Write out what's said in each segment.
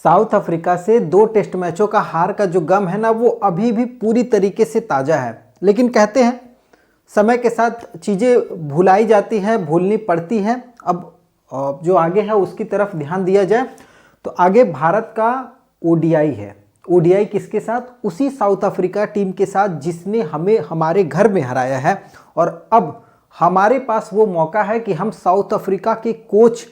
South Africa से 2 test मैचों का हार का जो गम है ना, वो अभी भी पूरी तरीके से ताज़ा है। लेकिन कहते हैं समय के साथ चीज़ें भुलाई जाती हैं, भूलनी पड़ती हैं। अब जो आगे है उसकी तरफ ध्यान दिया जाए तो आगे भारत का ओडीआई है। ओडीआई किसके साथ? उसी साउथ अफ्रीका टीम के साथ जिसने हमें हमारे घर में हराया है। और अब हमारे पास वो मौका है कि हम साउथ अफ्रीका के कोच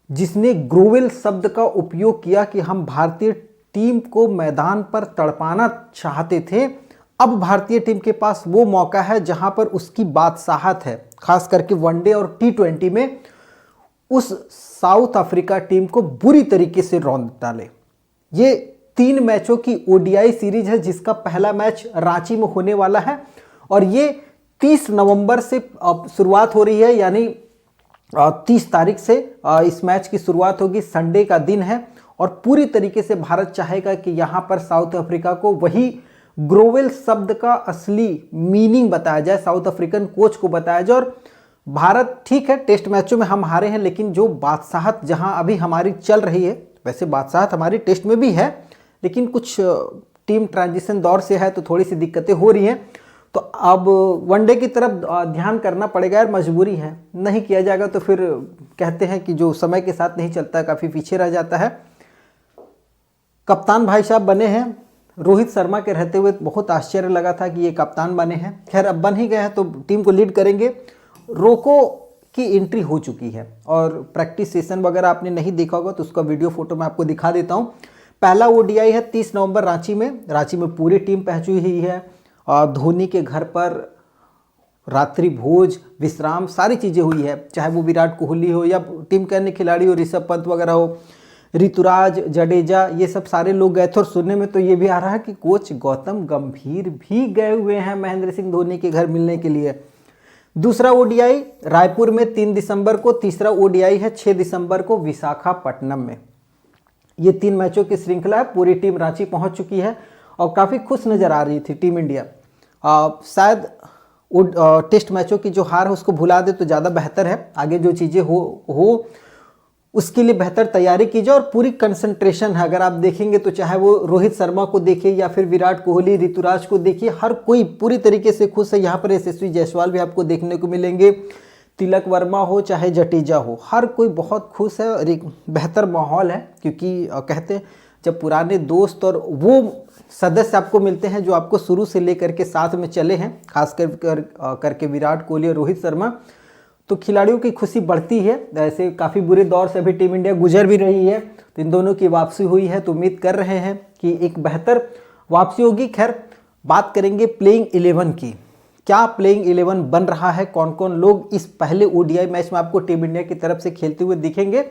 जिसने ग्रोवेल शब्द का उपयोग किया कि हम भारतीय टीम को मैदान पर तड़पाना चाहते थे, अब भारतीय टीम के पास वो मौका है जहां पर उसकी बादशाहत है, खास करके वनडे और टी20 में उस साउथ अफ्रीका टीम को बुरी तरीके से रौंद डाले। ये 3 मैचों की ओडीआई सीरीज है जिसका पहला मैच रांची में होने वाला है और ये 30 नवंबर से शुरुआत हो रही है, यानी 30 तारीख से इस मैच की शुरुआत होगी। संडे का दिन है और पूरी तरीके से भारत चाहेगा कि यहाँ पर साउथ अफ्रीका को वही ग्रोवेल शब्द का असली मीनिंग बताया जाए, साउथ अफ्रीकन कोच को बताया जाए। और भारत ठीक है, टेस्ट मैचों में हम हारे हैं, लेकिन जो बादशाहत जहां अभी हमारी चल रही है, वैसे बादशाहत हमारी टेस्ट में भी है, लेकिन कुछ टीम ट्रांजिशन दौर से है तो थोड़ी सी दिक्कतें हो रही हैं। तो अब वनडे की तरफ ध्यान करना पड़ेगा यार, मजबूरी है, नहीं किया जाएगा तो फिर कहते हैं कि जो समय के साथ नहीं चलता है काफ़ी पीछे रह जाता है। कप्तान भाई साहब बने हैं, रोहित शर्मा के रहते हुए बहुत आश्चर्य लगा था कि ये कप्तान बने हैं। खैर अब बन ही गए हैं तो टीम को लीड करेंगे। रोको की एंट्री हो चुकी है और प्रैक्टिस सेशन वगैरह आपने नहीं देखा होगा तो उसका वीडियो फोटो मैं आपको दिखा देता हूँ। पहला ओडीआई है 30 नवंबर रांची में पूरी टीम पहुंची हुई है। धोनी के घर पर रात्रि भोज, विश्राम, सारी चीज़ें हुई है, चाहे वो विराट कोहली हो या टीम के अन्य खिलाड़ी हो, ऋषभ पंत वगैरह हो, ऋतुराज, जडेजा, ये सब सारे लोग गए थे। और सुनने में तो ये भी आ रहा है कि कोच गौतम गंभीर भी गए हुए हैं महेंद्र सिंह धोनी के घर मिलने के लिए। दूसरा ओडीआई रायपुर में 3 दिसंबर को, तीसरा ओडीआई है 6 दिसंबर को विशाखापट्टनम में। ये 3 मैचों की श्रृंखला है। पूरी टीम रांची पहुंच चुकी है और काफ़ी खुश नज़र आ रही थी टीम इंडिया। शायद टेस्ट मैचों की जो हार है उसको भुला दे तो ज़्यादा बेहतर है। आगे जो चीज़ें हो उसके लिए बेहतर तैयारी कीजिए और पूरी कंसंट्रेशन है। अगर आप देखेंगे तो चाहे वो रोहित शर्मा को देखिए या फिर विराट कोहली, ऋतुराज को देखिए, हर कोई पूरी तरीके से खुश है। यहाँ पर यशस्वी जायसवाल भी आपको देखने को मिलेंगे, तिलक वर्मा हो चाहे जडेजा हो, हर कोई बहुत खुश है और एक बेहतर माहौल है। क्योंकि कहते हैं जब पुराने दोस्त और वो सदस्य आपको मिलते हैं जो आपको शुरू से लेकर के साथ में चले हैं, खास करके विराट कोहली और रोहित शर्मा, तो खिलाड़ियों की खुशी बढ़ती है। ऐसे काफ़ी बुरे दौर से अभी टीम इंडिया गुजर भी रही है, तो इन दोनों की वापसी हुई है तो उम्मीद कर रहे हैं कि एक बेहतर वापसी होगी। खैर बात करेंगे प्लेइंग 11 की। क्या प्लेइंग 11 बन रहा है, कौन कौन लोग इस पहले ओडीआई मैच में आपको टीम इंडिया की तरफ से खेलते हुए दिखेंगे।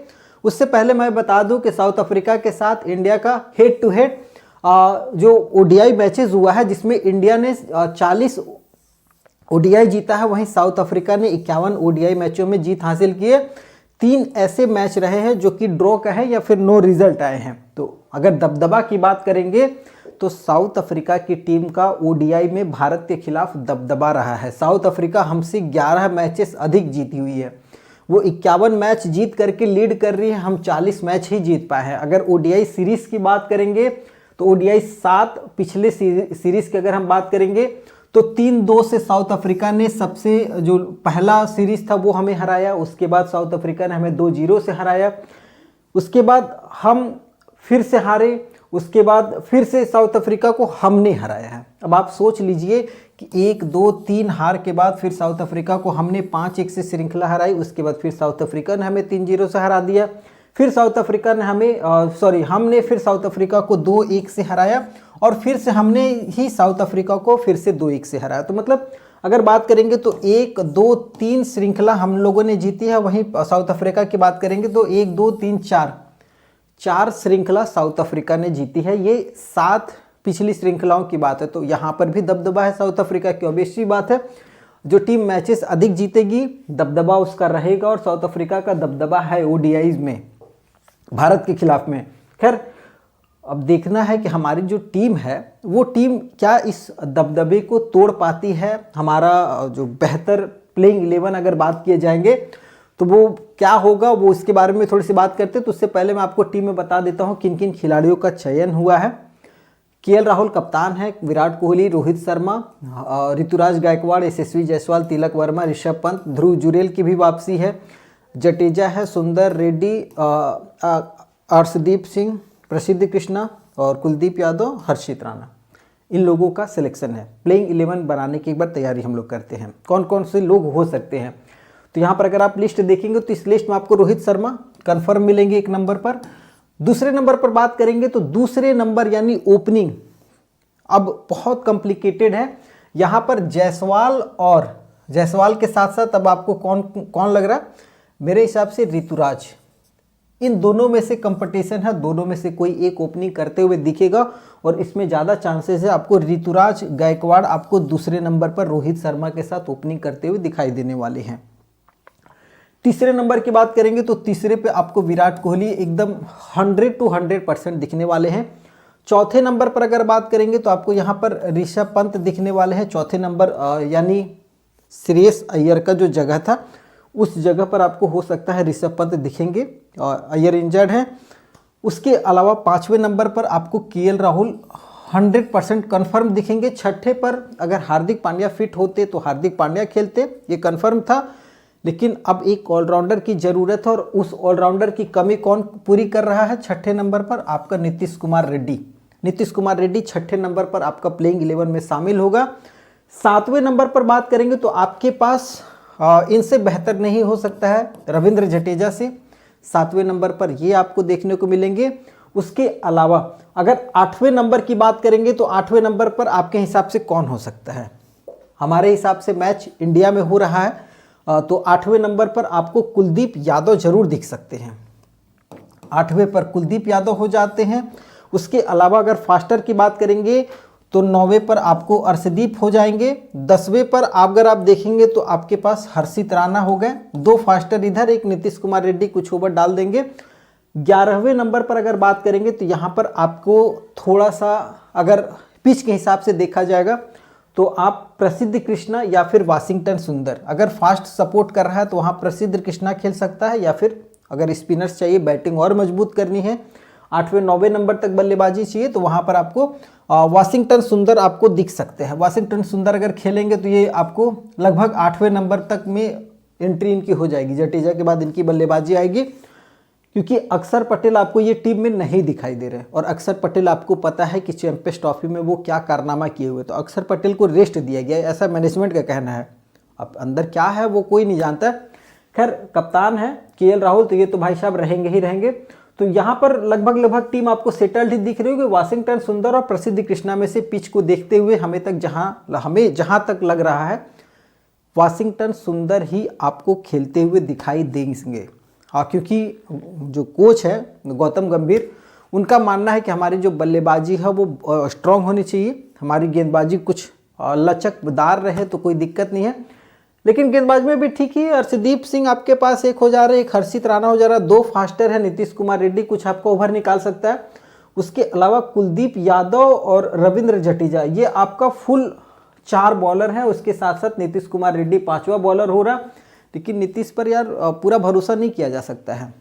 उससे पहले मैं बता दूं कि साउथ अफ्रीका के साथ इंडिया का हेड टू हेड जो ओडीआई मैचेस हुआ है जिसमें इंडिया ने 40 ओडीआई जीता है, वहीं साउथ अफ्रीका ने 51 ओडीआई मैचों में जीत हासिल की है। 3 ऐसे मैच रहे हैं जो कि ड्रॉ का है या फिर नो रिजल्ट आए हैं। तो अगर दबदबा की बात करेंगे तो साउथ अफ्रीका की टीम का ओडीआई में भारत के खिलाफ दबदबा रहा है। साउथ अफ्रीका हमसे 11 मैचेस अधिक जीती हुई है, वो 51 मैच जीत करके लीड कर रही है, हम 40 मैच ही जीत पाए हैं। अगर ओडीआई सीरीज की बात करेंगे तो ओडीआई 7 पिछले सीरीज की अगर हम बात करेंगे तो 3-2 से साउथ अफ्रीका ने सबसे जो पहला सीरीज था वो हमें हराया, उसके बाद साउथ अफ्रीका ने हमें 2-0 से हराया, उसके बाद हम फिर से हारे, उसके बाद फिर से साउथ अफ्रीका को हमने हराया है। अब आप सोच लीजिए कि 1-2-3 हार के बाद फिर साउथ अफ्रीका को हमने 5-1 से श्रृंखला हराई, उसके बाद फिर साउथ अफ्रीका ने हमें 3-0 से हरा दिया, फिर साउथ अफ्रीका ने हमने फिर साउथ अफ्रीका को 2-1 से हराया और फिर से हमने ही साउथ अफ्रीका को फिर से 2-1 से हराया। तो मतलब अगर बात करेंगे तो 1-2-3 श्रृंखला हम लोगों ने जीती है, वहीं साउथ अफ्रीका की बात करेंगे तो 1-2-3-4 श्रृंखला साउथ अफ्रीका ने जीती है। ये 7 पिछली श्रृंखलाओं की बात है, तो यहाँ पर भी दबदबा है साउथ अफ्रीका की। ऑब्वियसली बात है जो टीम मैचेस अधिक जीतेगी दबदबा उसका रहेगा और साउथ अफ्रीका का दबदबा है ओडीआईज में भारत के खिलाफ में। खैर अब देखना है कि हमारी जो टीम है वो टीम क्या इस दबदबे को तोड़ पाती है। हमारा जो बेहतर प्लेइंग 11 अगर बात किए जाएंगे तो वो क्या होगा वो इसके बारे में थोड़ी सी बात करते हैं। तो उससे पहले मैं आपको टीम में बता देता हूँ किन किन खिलाड़ियों का चयन हुआ है। केएल राहुल कप्तान है, विराट कोहली, रोहित शर्मा, ऋतुराज गायकवाड़, यशस्वी जायसवाल, तिलक वर्मा, ऋषभ पंत, ध्रुव जुरेल की भी वापसी है, जडेजा है, सुंदर रेड्डी, अर्शदीप सिंह, प्रसिद्ध कृष्णा और कुलदीप यादव, हर्षित राणा। इन लोगों का सिलेक्शन है। प्लेइंग 11 बनाने की एक बार तैयारी हम लोग करते हैं कौन कौन से लोग हो सकते हैं। तो यहाँ पर अगर आप लिस्ट देखेंगे तो इस लिस्ट में आपको रोहित शर्मा कंफर्म मिलेंगे 1 नंबर पर। दूसरे नंबर पर बात करेंगे तो दूसरे नंबर यानी ओपनिंग अब बहुत कॉम्प्लिकेटेड है। यहाँ पर जायसवाल के साथ साथ अब आपको कौन लग रहा है, मेरे हिसाब से ऋतुराज। इन दोनों में से कंपटीशन है, दोनों में से कोई एक ओपनिंग करते हुए दिखेगा और इसमें ज़्यादा चांसेस है आपको ऋतुराज गायकवाड़ आपको दूसरे नंबर पर रोहित शर्मा के साथ ओपनिंग करते हुए दिखाई देने वाले हैं। तीसरे नंबर की बात करेंगे तो तीसरे पे आपको विराट कोहली एकदम 100 to 100% दिखने वाले हैं। चौथे नंबर पर अगर बात करेंगे तो आपको यहाँ पर ऋषभ पंत दिखने वाले हैं। चौथे नंबर यानी श्रेयस अय्यर का जो जगह था उस जगह पर आपको हो सकता है ऋषभ पंत दिखेंगे और अय्यर इंजर्ड है। उसके अलावा 5वें नंबर पर आपको केएल राहुल 100% कन्फर्म दिखेंगे। छठे पर अगर हार्दिक पांड्या फिट होते तो हार्दिक पांड्या खेलते, ये कन्फर्म था। लेकिन अब एक ऑलराउंडर की ज़रूरत है और उस ऑलराउंडर की कमी कौन पूरी कर रहा है। छठे नंबर पर आपका नीतीश कुमार रेड्डी छठे नंबर पर आपका प्लेइंग 11 में शामिल होगा। 7वें नंबर पर बात करेंगे तो आपके पास इनसे बेहतर नहीं हो सकता है रविंद्र जडेजा से। 7वें नंबर पर ये आपको देखने को मिलेंगे। उसके अलावा अगर 8वें नंबर की बात करेंगे तो 8वें नंबर पर आपके हिसाब से कौन हो सकता है। हमारे हिसाब से मैच इंडिया में हो रहा है तो 8वें नंबर पर आपको कुलदीप यादव जरूर दिख सकते हैं। 8वें पर कुलदीप यादव हो जाते हैं। उसके अलावा अगर फास्टर की बात करेंगे तो 9वें पर आपको अर्शदीप हो जाएंगे। 10वें पर अगर आप देखेंगे तो आपके पास हर्षित राणा हो गए। 2 फास्टर इधर, एक नीतीश कुमार रेड्डी कुछ ओवर डाल देंगे। 11वें नंबर पर अगर बात करेंगे तो यहाँ पर आपको थोड़ा सा अगर पिच के हिसाब से देखा जाएगा तो आप प्रसिद्ध कृष्णा या फिर वाशिंगटन सुंदर, अगर फास्ट सपोर्ट कर रहा है तो वहाँ प्रसिद्ध कृष्णा खेल सकता है, या फिर अगर स्पिनर्स चाहिए बैटिंग और मजबूत करनी है 8वें 9वें नंबर तक बल्लेबाजी चाहिए तो वहाँ पर आपको वाशिंगटन सुंदर आपको दिख सकते हैं। वाशिंगटन सुंदर अगर खेलेंगे तो ये आपको लगभग 8वें नंबर तक में एंट्री इनकी हो जाएगी। जडेजा के बाद इनकी बल्लेबाजी आएगी, क्योंकि अक्षर पटेल आपको ये टीम में नहीं दिखाई दे रहे और अक्षर पटेल आपको पता है कि चैंपियंस ट्रॉफी में वो क्या कारनामा किए हुए, तो अक्षर पटेल को रेस्ट दिया गया ऐसा मैनेजमेंट का कहना है। अब अंदर क्या है वो कोई नहीं जानता। खैर कप्तान है केएल राहुल तो ये तो भाई साहब रहेंगे ही रहेंगे। तो यहाँ पर लगभग टीम आपको सेटल्ड ही दिख रही होगी। वाशिंगटन सुंदर और प्रसिद्ध कृष्णा में से पिच को देखते हुए हमें जहाँ तक लग रहा है वाशिंगटन सुंदर ही आपको खेलते हुए दिखाई देंगे। हाँ, क्योंकि जो कोच है गौतम गंभीर, उनका मानना है कि हमारी जो बल्लेबाजी है वो स्ट्रांग होनी चाहिए, हमारी गेंदबाजी कुछ लचकदार रहे तो कोई दिक्कत नहीं है। लेकिन गेंदबाज में भी ठीक ही, अर्शदीप सिंह आपके पास एक हो जा रहे, एक हर्षित राणा हो जा रहा, 2 फास्टर है, नीतीश कुमार रेड्डी कुछ आपको ओवर निकाल सकता है। उसके अलावा कुलदीप यादव और रविंद्र जडेजा ये आपका फुल 4 बॉलर है। उसके साथ साथ नीतीश कुमार रेड्डी 5वां बॉलर हो रहा, लेकिन नीतीश पर यार पूरा भरोसा नहीं किया जा सकता है।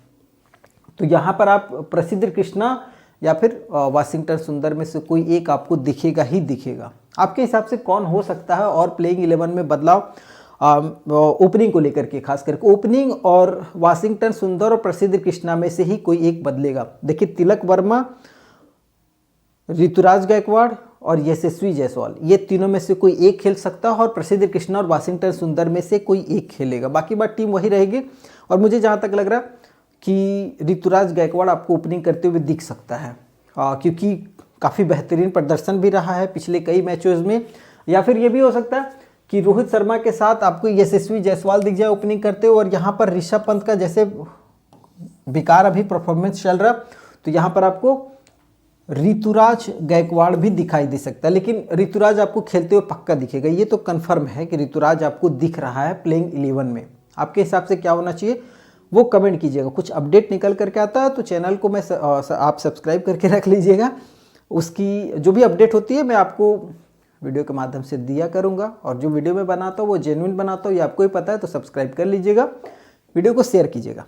तो यहाँ पर आप प्रसिद्ध कृष्णा या फिर वाशिंगटन सुंदर में से कोई एक आपको दिखेगा ही दिखेगा। आपके हिसाब से कौन हो सकता है और प्लेइंग 11 में बदलाव ओपनिंग को लेकर के, खास करके ओपनिंग और वाशिंगटन सुंदर और प्रसिद्ध कृष्णा में से ही कोई एक बदलेगा। देखिए तिलक वर्मा, ऋतुराज गायकवाड़ और यशस्वी जायसवाल ये तीनों में से कोई एक खेल सकता है और प्रसिद्ध कृष्णा और वाशिंगटन सुंदर में से कोई एक खेलेगा। बाकी बात टीम वही रहेगी। और मुझे जहाँ तक लग रहा कि ऋतुराज गायकवाड़ आपको ओपनिंग करते हुए दिख सकता है, क्योंकि काफ़ी बेहतरीन प्रदर्शन भी रहा है पिछले कई मैचों में। या फिर ये भी हो सकता है कि रोहित शर्मा के साथ आपको यशस्वी जायसवाल दिख जाए ओपनिंग करते हुए, और यहाँ पर ऋषभ पंत का जैसे बेकार अभी परफॉर्मेंस चल रहा तो यहाँ पर आपको ऋतुराज गायकवाड़ भी दिखाई दे सकता है। लेकिन ऋतुराज आपको खेलते हुए पक्का दिखेगा, ये तो कंफर्म है कि ऋतुराज आपको दिख रहा है प्लेइंग 11 में। आपके हिसाब से क्या होना चाहिए वो कमेंट कीजिएगा। कुछ अपडेट निकल करके आता है तो चैनल को आप सब्सक्राइब करके रख लीजिएगा। उसकी जो भी अपडेट होती है मैं आपको वीडियो के माध्यम से दिया करूंगा, और जो वीडियो मैं बनाता हूँ वो जेन्युइन बनाता हूँ, ये आपको ही पता है, तो सब्सक्राइब कर लीजिएगा। वीडियो को शेयर कीजिएगा।